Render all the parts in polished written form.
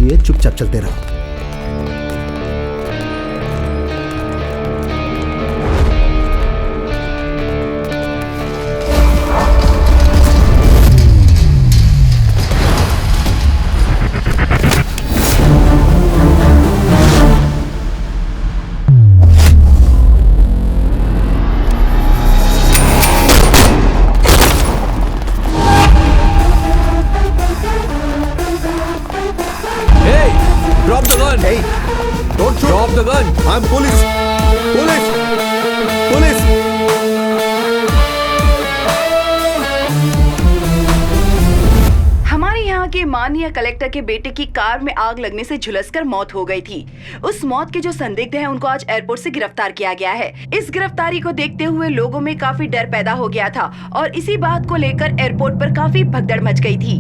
चाहिए, चुपचाप चलते रहो। माननीय कलेक्टर के बेटे की कार में आग लगने से झुलसकर मौत हो गई थी। उस मौत के जो संदिग्ध हैं उनको आज एयरपोर्ट से गिरफ्तार किया गया है। इस गिरफ्तारी को देखते हुए लोगों में काफी डर पैदा हो गया था और इसी बात को लेकर एयरपोर्ट पर काफी भगदड़ मच गई थी।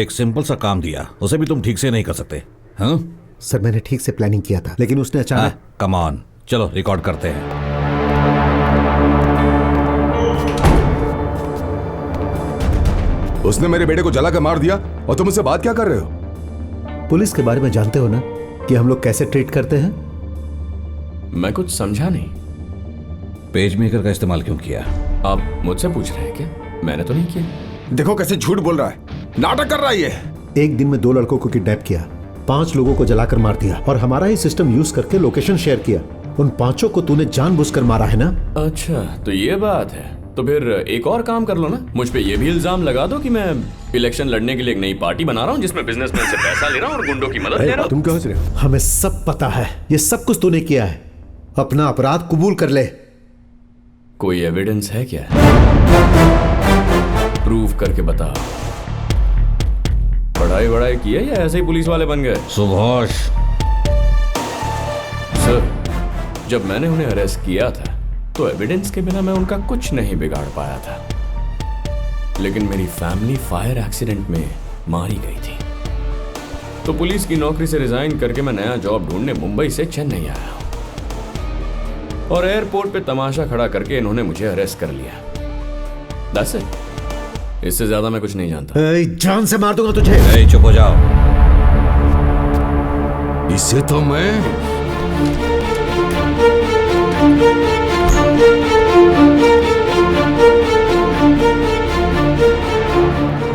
एक सिंपल सा काम दिया, उसे भी तुम ठीक से नहीं कर सकते? हाँ सर, मैंने ठीक से प्लानिंग किया था, लेकिन उसने अचानक। कम ऑन, चलो रिकॉर्ड करते हैं। उसने मेरे बेटे को जला कर मार दिया और तुम उससे बात क्या कर रहे हो? पुलिस के बारे में जानते हो ना कि हम लोग कैसे ट्रीट करते हैं? मैं कुछ समझा नहीं। पेज मेकर का इस्तेमाल क्यों किया? आप मुझसे पूछ रहे हैं क्या? मैंने तो नहीं किया। देखो कैसे झूठ बोल रहा है, नाटक कर रहा है ये। एक दिन में 2 लड़कों को किडनैप किया, 5 लोगों को जलाकर मार दिया और हमारा ही सिस्टम यूज करके लोकेशन शेयर किया। उन 5 को तूने जानबूझकर मारा है ना? अच्छा, तो ये बात है। तो फिर एक और काम कर लो ना, मुझ पे ये भी इल्जाम लगा दो कि मैं इलेक्शन लड़ने के लिए एक नई पार्टी बना रहा हूँ जिसमें बिजनेसमैन से पैसा ले रहा हूँ और गुंडों की मदद ले रहा हूँ। तुम क्या हंस रहे हो? हमें सब पता है, ये सब कुछ तूने किया है। अपना अपराध कबूल कर ले। कोई एविडेंस है क्या? प्रूव करके बताओ। पढ़ाई की है या ऐसे ही पुलिस वाले बन गए? सुभाष सर, जब मैंने उन्हें अरेस्ट किया था तो एविडेंस के बिना मैं उनका कुछ नहीं बिगाड़ पाया था, लेकिन मेरी फैमिली फायर एक्सीडेंट में मारी गई थी। तो पुलिस की नौकरी से रिजाइन करके मैं नया जॉब ढूंढने मुंबई से चेन्नई आया हूं और एयरपोर्ट पे तमाशा खड़ा करके इन्होंने मुझे अरेस्ट कर लिया। That's it। इससे ज्यादा मैं कुछ नहीं जानता। जान से मार दूंगा तुझे। चुप हो जाओ। इसे तो मैं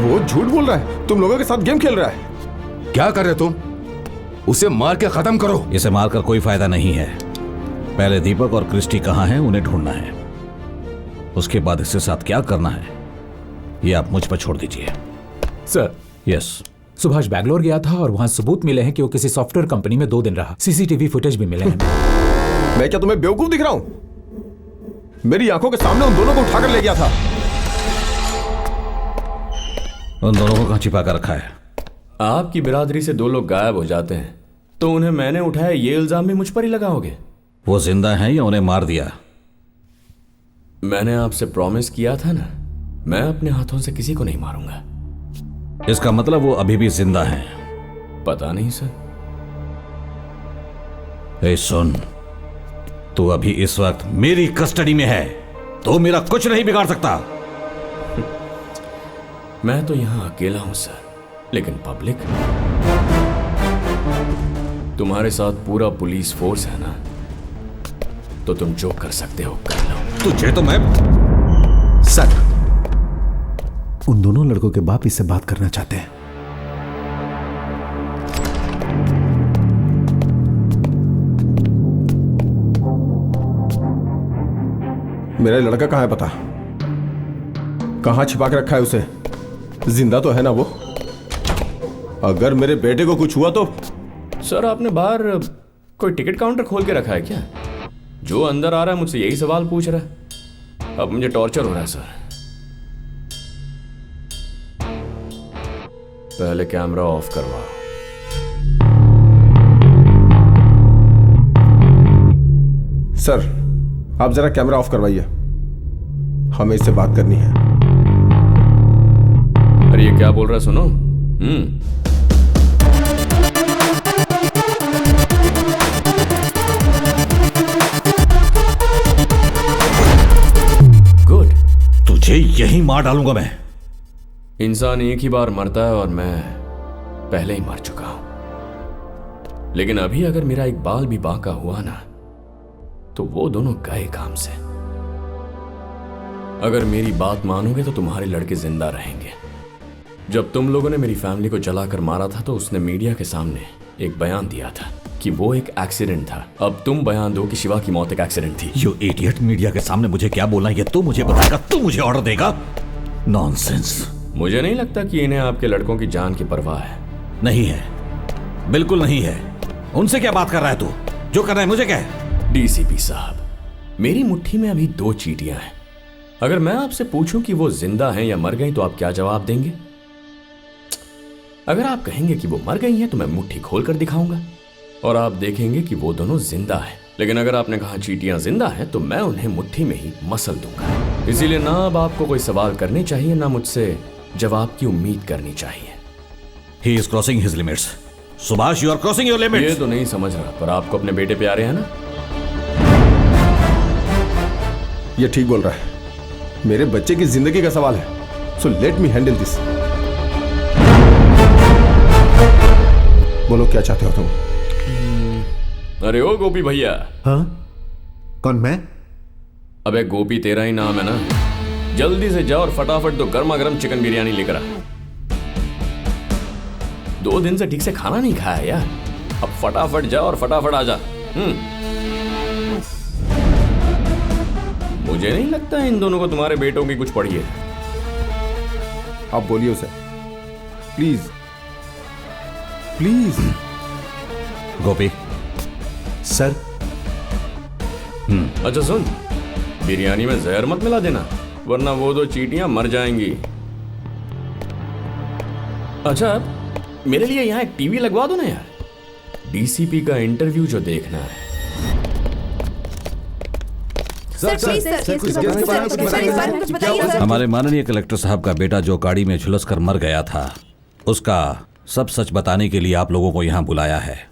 वो झूठ बोल रहा है, तुम लोगों के साथ गेम खेल रहा है। क्या कर रहे तुम? उसे मार के खत्म करो। इसे मारकर कोई फायदा नहीं है। पहले दीपक और क्रिस्टी कहां हैं उन्हें ढूंढना है, उसके बाद इसके साथ क्या करना है ये आप मुझ पर छोड़ दीजिए। सर। यस। सुभाष बैंगलोर गया था और वहां सबूत मिले हैं कि वो किसी सॉफ्टवेयर कंपनी में 2 दिन रहा। सीसीटीवी फुटेज भी मिले हैं। मैं क्या तुम्हें बेवकूफ दिख रहा हूं? मेरी आंखों के सामने उन दोनों को उठाकर ले गया था। उन दोनों को कहां छिपा कर रखा है? आपकी बिरादरी से 2 लोग गायब हो जाते हैं तो उन्हें मैंने उठाया, ये इल्जाम भी मुझ पर ही लगाओगे? वो जिंदा हैं या उन्हें मार दिया? मैंने आपसे प्रॉमिस किया था ना, मैं अपने हाथों से किसी को नहीं मारूंगा। इसका मतलब वो अभी भी जिंदा हैं? पता नहीं सर। ए सुन, तू अभी इस वक्त मेरी कस्टडी में है, तो मेरा कुछ नहीं बिगाड़ सकता। मैं तो यहां अकेला हूं सर, लेकिन पब्लिक, तुम्हारे साथ पूरा पुलिस फोर्स है ना, तो तुम जो कर सकते हो कर लो। तुझे तो मैं। सर, उन दोनों लड़कों के बाप इससे बात करना चाहते हैं। मेरा लड़का कहां है पता? कहां छिपा के रखा है उसे? जिंदा तो है ना वो? अगर मेरे बेटे को कुछ हुआ तो? सर, आपने बाहर कोई टिकट काउंटर खोल के रखा है क्या? जो अंदर आ रहा है मुझसे यही सवाल पूछ रहा है। अब मुझे टॉर्चर हो रहा है सर। पहले कैमरा ऑफ करवाओ। सर, आप जरा कैमरा ऑफ करवाइए, हमें इससे बात करनी है। अरे ये क्या बोल रहा है सुनो। गुड। तुझे यहीं मार डालूंगा मैं। इंसान एक ही बार मरता है और मैं पहले ही मर चुका हूं। लेकिन अभी अगर मेरा एक बाल भी बांका हुआ ना, तो वो दोनों गए काम से। अगर मेरी बात मानोगे तो तुम्हारे लड़के जिंदा रहेंगे। जब तुम लोगों ने मेरी फैमिली को जलाकर मारा था तो उसने मीडिया के सामने एक बयान दिया था कि वो एक एक्सीडेंट था। अब तुम बयान दो कि शिवा की मौत एक एक्सीडेंट थी। यू इडियट, मीडिया के सामने मुझे क्या बोलना है ये तू मुझे बताएगा, तू मुझे ऑर्डर देगा? नॉनसेंस। मुझे नहीं लगता कि इन्हें आपके लड़कों की जान की परवाह है। नहीं है, बिल्कुल नहीं है। उनसे क्या बात कर रहा है तू? जो कर रहा है मुझे क्या है? डीसीपी साहब, मेरी मुट्ठी में अभी 2 चींटियां हैं। अगर मैं आपसे पूछूं कि वो जिंदा हैं या मर गई तो आप क्या जवाब देंगे? अगर आप कहेंगे कि वो मर गई हैं तो मैं मुट्ठी खोल कर दिखाऊंगा और आप देखेंगे कि वो दोनों जिंदा हैं। लेकिन अगर आपने कहा चींटियां जिंदा हैं तो मैं उन्हें मुट्ठी में ही मसल दूंगा। इसीलिए ना अब आपको कोई सवाल करने चाहिए, ना मुझसे जवाब की उम्मीद करनी चाहिए। He is crossing his limits. Subhash, you are crossing your limits. ये तो नहीं समझ रहा, पर आपको अपने बेटे पे आ रहे हैं ना? ये ठीक बोल रहा है। मेरे बच्चे की जिंदगी का सवाल है, so let me handle this. बोलो क्या चाहते हो तुम? अरे ओ गोपी भैया। हाँ, कौन मैं? अबे गोपी तेरा ही नाम है ना? जल्दी से जाओ और फटाफट तो गर्मा गर्म चिकन बिरयानी लेकर आ। 2 दिन से ठीक से खाना नहीं खाया यार। अब फटाफट जाओ और फटाफट आ जा। मुझे नहीं लगता इन दोनों को तुम्हारे बेटों की कुछ पड़ी है। आप बोलिए उसे, प्लीज प्लीज। गोपी। सर। अच्छा सुन, बिरयानी में जहर मत मिला देना, वरना वो 2 चींटियां मर जाएंगी। अच्छा, मेरे लिए यहाँ एक टीवी लगवा दो ना यार, डीसीपी का इंटरव्यू जो देखना है। हमारे माननीय कलेक्टर साहब का बेटा जो गाड़ी में झुलसकर मर गया था, उसका सब सच बताने के लिए आप लोगों को यहाँ बुलाया है।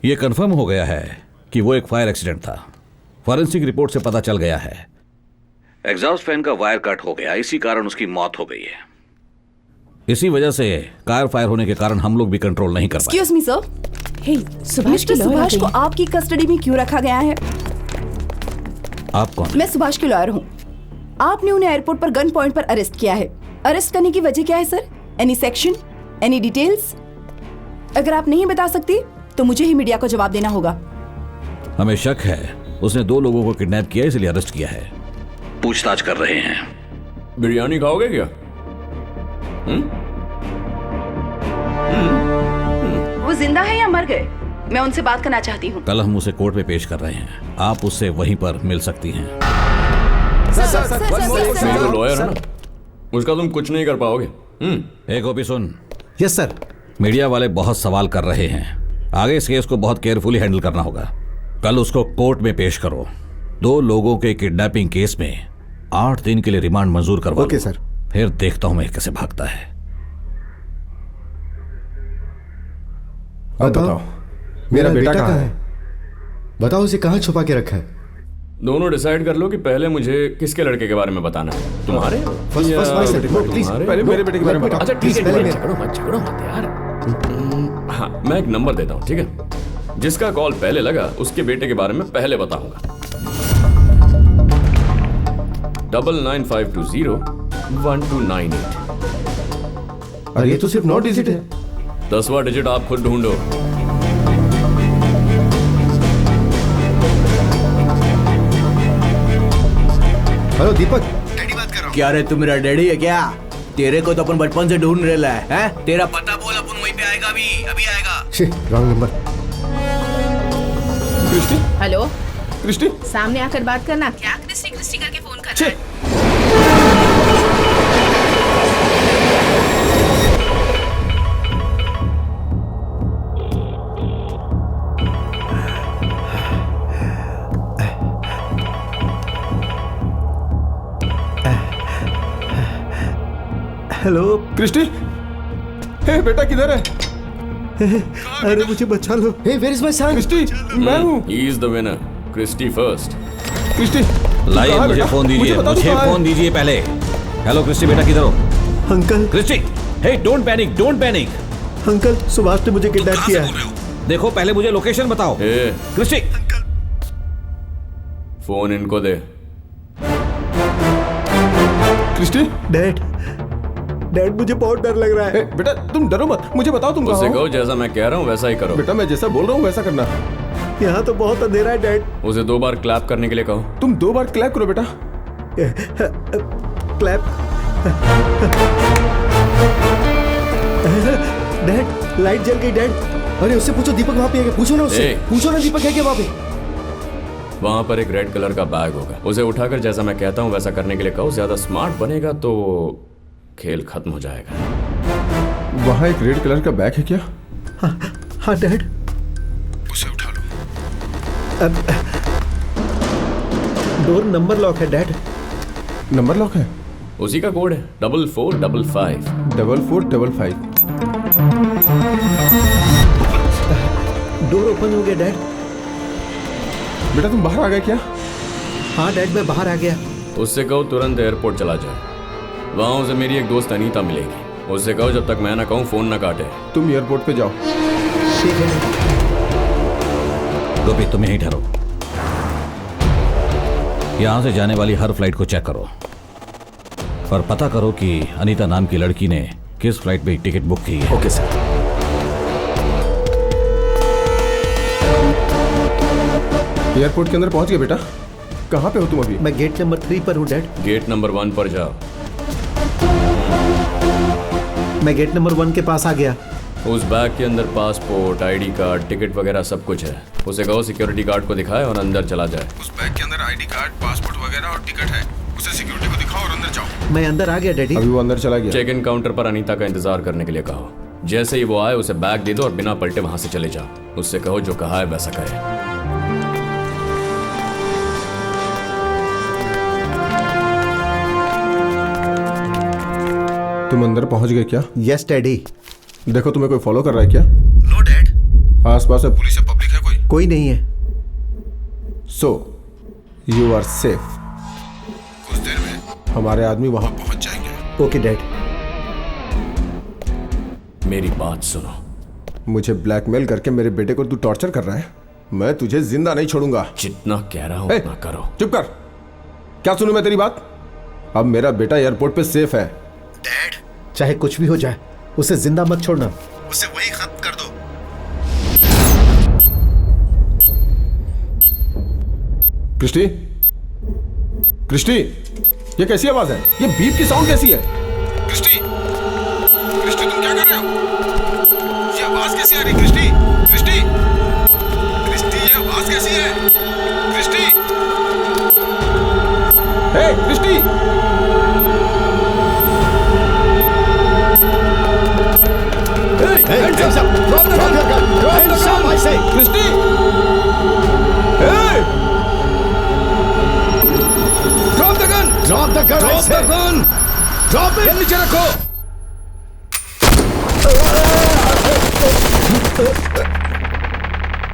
यह कंफर्म हो गया है कि वो एक फायर एक्सीडेंट था। फॉरेंसिक रिपोर्ट से पता चल गया है एग्जॉस्ट फैन का वायर कट हो गया, इसी कारण उसकी मौत हो गई है। इसी वजह से कार फायर होने के कारण हम लोग भी कंट्रोल नहीं कर पाए। एक्सक्यूज मी सर, हे मिस्टर सुभाष को आपकी कस्टडी में क्यों रखा गया है? आप कौन? मैं सुभाष की लॉयर हूँ। आपने उन्हें एयरपोर्ट पर गन पॉइंट पर अरेस्ट किया है। अरेस्ट करने की वजह क्या है sir? Any section, any details? अगर आप नहीं बता सकती तो मुझे ही मीडिया को जवाब देना होगा। हमें शक है उसने 2 लोगों को किडनैप किया, इसलिए अरेस्ट किया है। पूछताछ कर रहे हैं। बिरयानी खाओगे क्या? वो जिंदा है या मर गए? मैं उनसे बात करना चाहती हूँ। कल हम उसे कोर्ट में पेश कर रहे हैं, आप उससे वहीं पर मिल सकती हैं। मैं तो लॉयर हूं ना, उसका तुम कुछ नहीं कर पाओगे। ए गोपी सुन। Yes sir. मीडिया वाले बहुत सवाल कर रहे हैं, आगे इस केस को बहुत केयरफुली हैंडल करना होगा। कल उसको कोर्ट में पेश करो। 2 लोगों के किडनैपिंग केस में 8 दिन के लिए रिमांड मंजूर करवा। Okay sir. फिर देखता हूं मैं कैसे भागता है। अब बताओ, मेरा बेटा कहाँ है? बताओ, उसे कहाँ छुपा के रखा है? दोनों डिसाइड कर लो कि पहले मुझे किसके लड़के के बारे में बताना है, तुम्हारे या प्लीज पहले मेरे बेटे के बारे में बताओ। अच्छा ठीक है, पहले झगड़ो मत यार। हाँ, मैं एक नंबर देता हूँ, ठीक है? जिसका कॉल पहले लगा उसके बेटे के बारे में पहले बताऊंगा। 9952012998। अरे ये तो सिर्फ 9 डिजिट है। 10वां डिजिट आप खुद ढूंढो। हेलो दीपक। क्या रे, तू मेरा डैडी है क्या? तेरे को तो अपन बचपन से ढूंढ रहे हैं। तेरा पता बोल, अपन वहीं पे आएगा, अभी आएगा। Wrong number. Christie, hello, Christie, सामने आकर बात करना। क्या क्रिस्टी क्रिस्टी करके फोन कर रहा है? Hello Christie. हे बेटा, किधर है? अरे मुझे बचा लो। Hey where is my son? Christie, मैं हूँ। He is the winner, Christie first. Christie, लाइए, कहाँ मुझे बेटा? फोन दीजिए, बता, तू मुझे कहाँ है? फोन दीजिए पहले। हेलो क्रिस्टी बेटा, किधर हो? Uncle. Christie, hey don't panic, don't panic. Uncle Subhash ने मुझे किडनैप किया है। देखो पहले मुझे लोकेशन बताओ। ए, क्रिस्टी, फोन इनको दे। क्रिस्टी, डैड डैड मुझे बहुत डर लग रहा है। बेटा तुम डरो मत, मुझे बताओ तुम उससे कहाँ हो? कहो जैसा मैं कह रहा हूँ वैसा ही करो। बेटा मैं जैसा बोल रहा हूँ वैसा करना। यहाँ तो बहुत अंधेरा है डैड। उसे 2 बार क्लैप करने के लिए कहो। तुम 2 बार क्लैप करो बेटा। क्लैप। डैड लाइट जल गई डैड। अरे उससे पूछो दीपक वहाँ पे है क्या? पूछो ना उससे, ए। पूछो ना दीपक है क्या वहाँ पे? वहां पर एक रेड कलर का बैग होगा, उसे उठाकर जैसा मैं कहता हूँ वैसा करने के लिए कहो। ज्यादा स्मार्ट बनेगा तो खेल खत्म हो जाएगा। वहाँ एक रेड कलर का बैग है क्या? हाँ डैड। उसे उठा लो। डोर नंबर लॉक है डैड। नंबर लॉक है? उसी का कोड है 4455। 4455। डोर ओपन हो गया डैड। बेटा तुम बाहर आ गए क्या? हाँ डैड मैं बाहर आ गया। उससे कहो तुरंत एयरपोर्ट चला जाए। वहां उसे मेरी एक दोस्त अनीता मिलेगी। उससे कहो जब तक मैं ना कहूँ फोन ना काटे। तुम एयरपोर्ट पे जाओ। ठीक है। गोपी तुम यहीं ठहरो। यहां से जाने वाली हर फ्लाइट को चेक करो और पता करो कि अनीता नाम की लड़की ने किस फ्लाइट में टिकट बुक की है। Okay sir. एयरपोर्ट के अंदर पहुंच गए बेटा? कहाँ पे हो तुम अभी? मैं गेट नंबर 3 पर हूँ डैड। गेट नंबर 1 पर जाओ। मैं गेट नंबर 1 के पास आ गया। उस बैग के अंदर पासपोर्ट, आईडी कार्ड, टिकट वगैरह सब कुछ है। उसे कहो सिक्योरिटी गार्ड को दिखाए और अंदर चला जाए। उस बैग के अंदर आईडी कार्ड, पासपोर्ट वगैरह और टिकट है। उसे सिक्योरिटी को दिखाओ और अंदर जाओ। मैं अंदर आ गया डैडी। अभी वो अंदर चला गया। चेक इन काउंटर पर अनीता का इंतजार करने के लिए कहो। जैसे ही वो आए उसे बैग दे दो और बिना पलटे वहां से चले जाओ। उससे कहो जो कहा है वैसा करे। तुम अंदर पहुंच गए क्या? Yes daddy. देखो तुम्हें कोई फॉलो कर रहा है क्या? No dad. आसपास में पुलिस या पब्लिक है कोई? कोई नहीं है। So you are safe. कुछ देर में हमारे आदमी वहां पहुंच जाएंगे। Okay dad. मेरी बात सुनो। मुझे ब्लैकमेल करके मेरे बेटे को तू टॉर्चर कर रहा है। मैं तुझे जिंदा नहीं छोड़ूंगा। जितना कह रहा हूं ए, उतना करो। चुप कर। क्या सुनूं मैं तेरी बात? अब मेरा बेटा एयरपोर्ट पे सेफ है। डैड चाहे कुछ भी हो जाए उसे जिंदा मत छोड़ना। उसे वही खत्म कर दो। क्रिस्टी, क्रिस्टी, ये कैसी आवाज है? ये बीप की साउंड कैसी है? क्रिस्टी, क्रिस्टी तुम क्या कर रहे हो? ये आवाज कैसी आ रही? क्रिस्टी, क्रिस्टी, क्रिस्टी ये आवाज कैसी है? Christie, hey Christie, Hands up! Drop the gun! Hands up, I say! Christie, hey! Drop the gun! Drop the gun! Drop the gun! Drop it! नीचे रखो!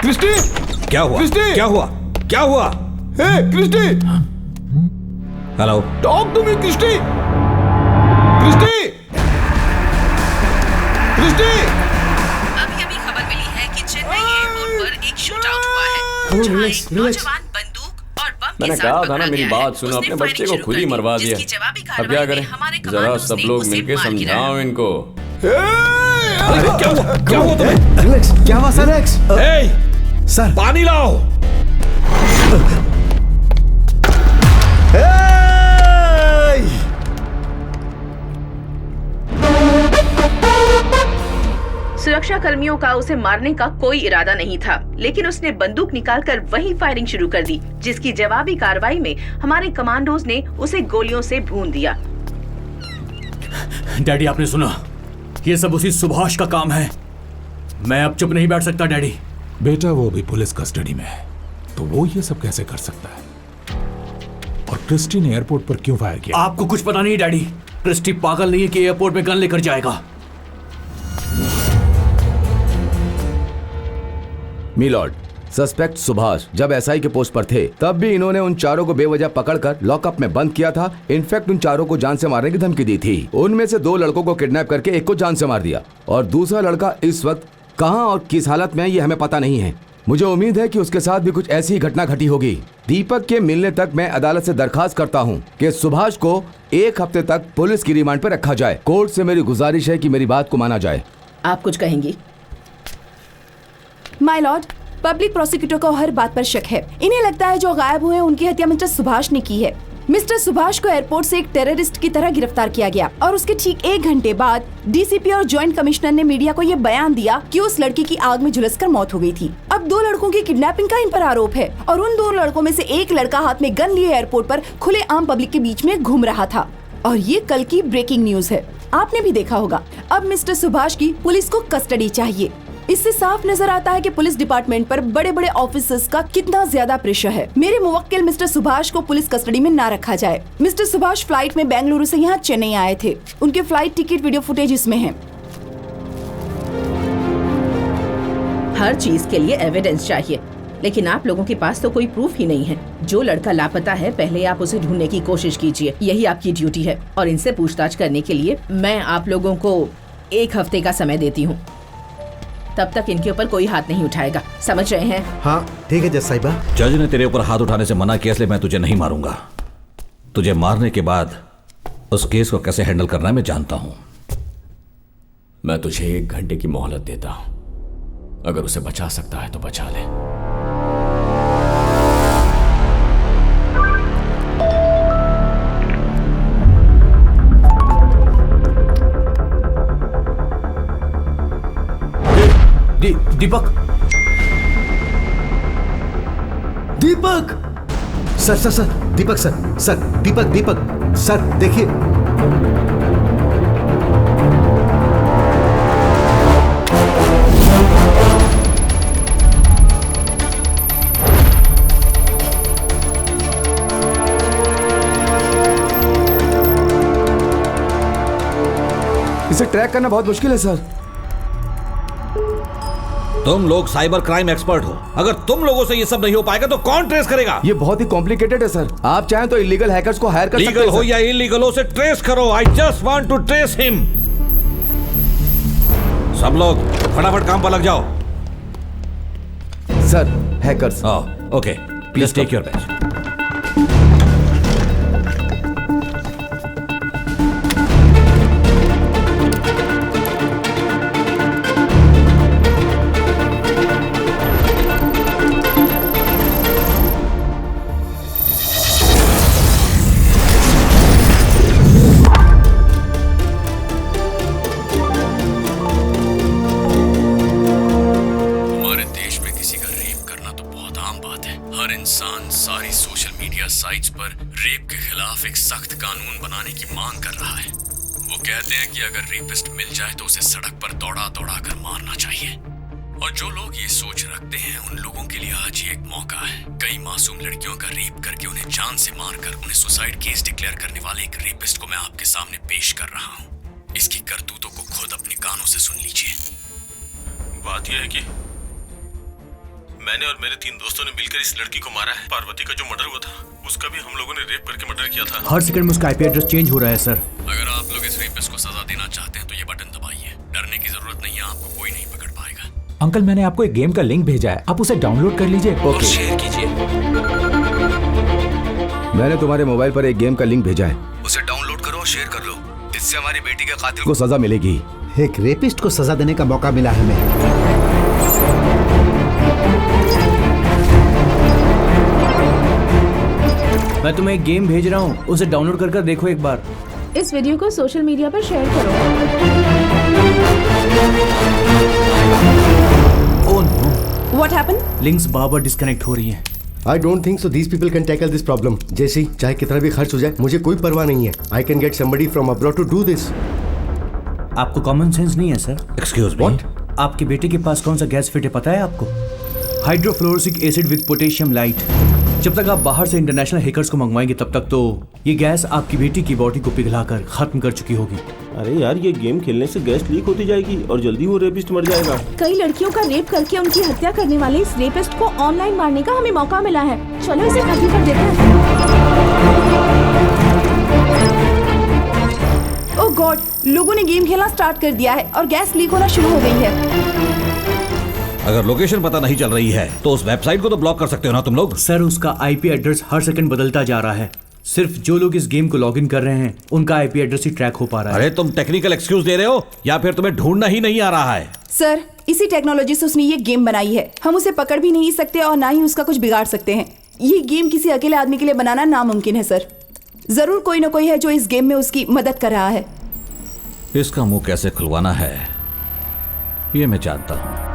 क्रिस्टी, क्या हुआ? क्रिस्टी! क्या हुआ? क्या हुआ? Hey Christie, hello, talk to me Christie, Christie, Christie. अभी अभी खबर मिली है कि चेन्नई एयरपोर्ट पर एक शूट आउट हुआ है जहां एक नौजवान बंदूक और बम के मैंने साथ कहा था पकड़ा ना मेरी गया बात है। सुनो। उसने अपने बच्चे फायरिंग को शुरू खुद कर ही दी, मरवा दिया। जिसकी जवाबी अब क्या कार्रवाई करें? में हमारे जरा कमांडोज सब ने लोग उसे मिलके मार गिराया। समझाओ इनको। अरे क्या हुआ? क्या हुआ तुम्हें? रिलैक्स। क्या हुआ सर? रिलैक्स। ए, सर पानी लाओ। सुरक्षा कर्मियों का उसे मारने का कोई इरादा नहीं था, लेकिन उसने बंदूक निकालकर वही फायरिंग शुरू कर दी, जिसकी जवाबी कार्रवाई में हमारे कमांडोज ने उसे गोलियों से भून दिया। डैडी आपने सुना? ये सब उसी सुभाष का काम है। मैं अब चुप नहीं बैठ सकता डैडी। बेटा वो भी पुलिस कस्टडी में है, तो वो ये सब कैसे कर सकता है? और क्रिस्टी ने एयरपोर्ट पर क्यों फायर किया? आपको कुछ पता नहीं डैडी। क्रिस्टी पागल नहीं है कि एयरपोर्ट में गन लेकर जाएगा। मीलॉर्ड, सस्पेक्ट सुभाष जब एसआई के पोस्ट पर थे तब भी इन्होंने उन चारों को बेवजह पकड़कर लॉकअप में बंद किया था। इनफैक्ट उन चारों को जान से मारने की धमकी दी थी। उनमें से 2 लड़कों को किडनैप करके एक को जान से मार दिया और दूसरा लड़का इस वक्त कहां और किस हालत में है ये हमें पता नहीं है। मुझे उम्मीद है कि उसके साथ भी कुछ ऐसी ही घटना घटी होगी। दीपक के मिलने तक मैं अदालत से दरखास्त करता हूं कि सुभाष को 1 हफ्ते तक पुलिस की रिमांड पर रखा जाए। कोर्ट से मेरी गुजारिश है कि मेरी बात को माना जाए। आप कुछ कहेंगी? माय लॉर्ड, पब्लिक प्रोसिक्यूटर को हर बात पर शक है। इन्हें लगता है जो गायब हुए उनकी हत्या मिस्टर सुभाष ने की है। मिस्टर सुभाष को एयरपोर्ट से एक टेररिस्ट की तरह गिरफ्तार किया गया और उसके ठीक 1 घंटे बाद डीसीपी और जॉइंट कमिश्नर ने मीडिया को ये बयान दिया कि उस लड़की की आग में झुलसकर मौत हो गई थी। अब 2 लड़कों की किडनैपिंग का इन पर आरोप है और उन 2 लड़कों में से एक लड़का हाथ में गन लिए एयरपोर्ट पर खुले आम पब्लिक के बीच में घूम रहा था। और ये कल की ब्रेकिंग न्यूज है, आपने भी देखा होगा। अब मिस्टर सुभाष की पुलिस को कस्टडी चाहिए। इससे साफ नजर आता है कि पुलिस डिपार्टमेंट पर बड़े बड़े ऑफिसर्स का कितना ज्यादा प्रेशर है। मेरे मुवक्किल मिस्टर सुभाष को पुलिस कस्टडी में ना रखा जाए। मिस्टर सुभाष फ्लाइट में बेंगलुरु से यहाँ चेन्नई आए थे। उनके फ्लाइट टिकट वीडियो फुटेज इसमें है। हर चीज के लिए एविडेंस चाहिए, लेकिन आप लोगों के पास तो कोई प्रूफ ही नहीं है। जो लड़का लापता है पहले आप उसे ढूंढने की कोशिश कीजिए, यही आपकी ड्यूटी है। और इनसे पूछताछ करने के लिए मैं आप लोगों को 1 हफ्ते का समय देती हूँ। तब तक इनके ऊपर कोई हाथ नहीं उठाएगा, समझ रहे हैं? हाँ ठीक है जज साहिबा। जज ने तेरे ऊपर हाथ उठाने से मना किया, इसलिए मैं तुझे नहीं मारूंगा। तुझे मारने के बाद उस केस को कैसे हैंडल करना है मैं जानता हूं। मैं तुझे 1 घंटे की मोहलत देता हूं। अगर उसे बचा सकता है तो बचा ले। दीपक दीपक सर सर सर दीपक सर दीपक सर देखिए। इसे ट्रैक करना बहुत मुश्किल है सर। तुम लोग साइबर क्राइम एक्सपर्ट हो, अगर तुम लोगों से ये सब नहीं हो पाएगा तो कौन ट्रेस करेगा? ये बहुत ही कॉम्प्लिकेटेड है सर। आप चाहें तो इलीगल हैकर्स को हायर कर सकते हैं। लीगल हो या इलीगल हो, उसे ट्रेस करो। I just want to trace him. सब लोग फटाफट काम पर लग जाओ। Sir hackers. Okay please take your bench. Sites पर रेप के खिलाफ एक सख्त कानून बनाने की मांग कर रहा है। वो कहते हैं कि अगर रेपिस्ट मिल जाए तो उसे सड़क पर दौड़ा दौड़ा कर मारना चाहिए। और जो लोग ये सोच रखते हैं उन लोगों के लिए आज ये एक मौका है। कई मासूम लड़कियों का रेप करके उन्हें जान से मारकर उन्हें सुसाइड केस डिक्लेयर करने वाले एक रेपिस्ट को मैं आपके सामने पेश कर रहा हूँ। इसकी करतूतों को खुद अपने कानों से सुन लीजिए। बात यह है कि मैंने और मेरे 3 दोस्तों ने मिलकर इस लड़की को मारा है। पार्वती का जो मर्डर हुआ था उसका भी हम लोगों ने रेप करके मर्डर किया था। हर सेकंड में उसका आईपी एड्रेस चेंज हो रहा है सर। अगर आप लोग इस रेपिस्ट को सजा देना चाहते हैं तो ये बटन दबाइए। डरने की जरूरत नहीं है, आपको कोई नहीं पकड़ पाएगा। अंकल मैंने आपको एक गेम का लिंक भेजा है, आप उसे डाउनलोड कर लीजिए। और शेयर कीजिए। मैंने तुम्हारे मोबाइल पर एक गेम का लिंक भेजा है, उसे डाउनलोड करो और शेयर कर लो। इससे हमारी बेटी के कातिल को सजा मिलेगी। एक रेपिस्ट को सजा देने का मौका मिला है हमें। मैं तुम्हें एक गेम भेज रहा हूँ, उसे डाउनलोड कर देखो एक बार। इस वीडियो को सोशल मीडिया पर शेयर करो। Oh no, What happened? Links बार-बार डिस्कनेक्ट हो रही हैं। I don't think so these people can tackle this problem. जैसे चाहे कितना भी खर्च हो जाए मुझे कोई परवाह नहीं है। I can get somebody from abroad to do this. आपको कॉमन सेंस नहीं है सर? एक्सक्यूज मी, आपके बेटे के पास कौन सा गैस फिट है पता है आपको? हाइड्रोफ्लोरोसिक एसिड विद पोटेशियम लाइट। जब तक आप बाहर से इंटरनेशनल हैकर्स को मंगवाएंगे तब तक तो ये गैस आपकी बेटी की बॉडी को पिघलाकर खत्म कर चुकी होगी। अरे यार, ये गेम खेलने से गैस लीक होती जाएगी और जल्दी वो रेपिस्ट मर जाएगा। कई लड़कियों का रेप करके उनकी हत्या करने वाले इस रेपिस्ट को ऑनलाइन मारने का हमें मौका मिला है। चलो इसे खत्म कर देते हैं। ओह गॉड, लोगों ने गेम खेलना स्टार्ट कर दिया है और गैस लीक होना शुरू हो गई है। अगर लोकेशन पता नहीं चल रही है तो उस वेबसाइट को तो ब्लॉक कर सकते हो ना तुम लोग। सर, उसका आईपी एड्रेस हर सेकंड बदलता जा रहा है। सिर्फ जो लोग इस गेम को लॉगिन कर रहे हैं उनका आईपी एड्रेस ही ट्रैक हो पा रहा है। अरे तुम टेक्निकल एक्सक्यूज दे रहे हो या फिर तुम्हें ढूंढना ही नहीं आ रहा है? सर, इसी टेक्नोलॉजी से उसने ये गेम बनाई है। हम उसे पकड़ भी नहीं सकते और ना ही उसका कुछ बिगाड़ सकते हैं। ये गेम किसी अकेले आदमी के लिए बनाना नामुमकिन है सर। जरूर कोई ना कोई है जो इस गेम में उसकी मदद कर रहा है। इसका मुंह कैसे खुलवाना है ये मैं जानता हूं।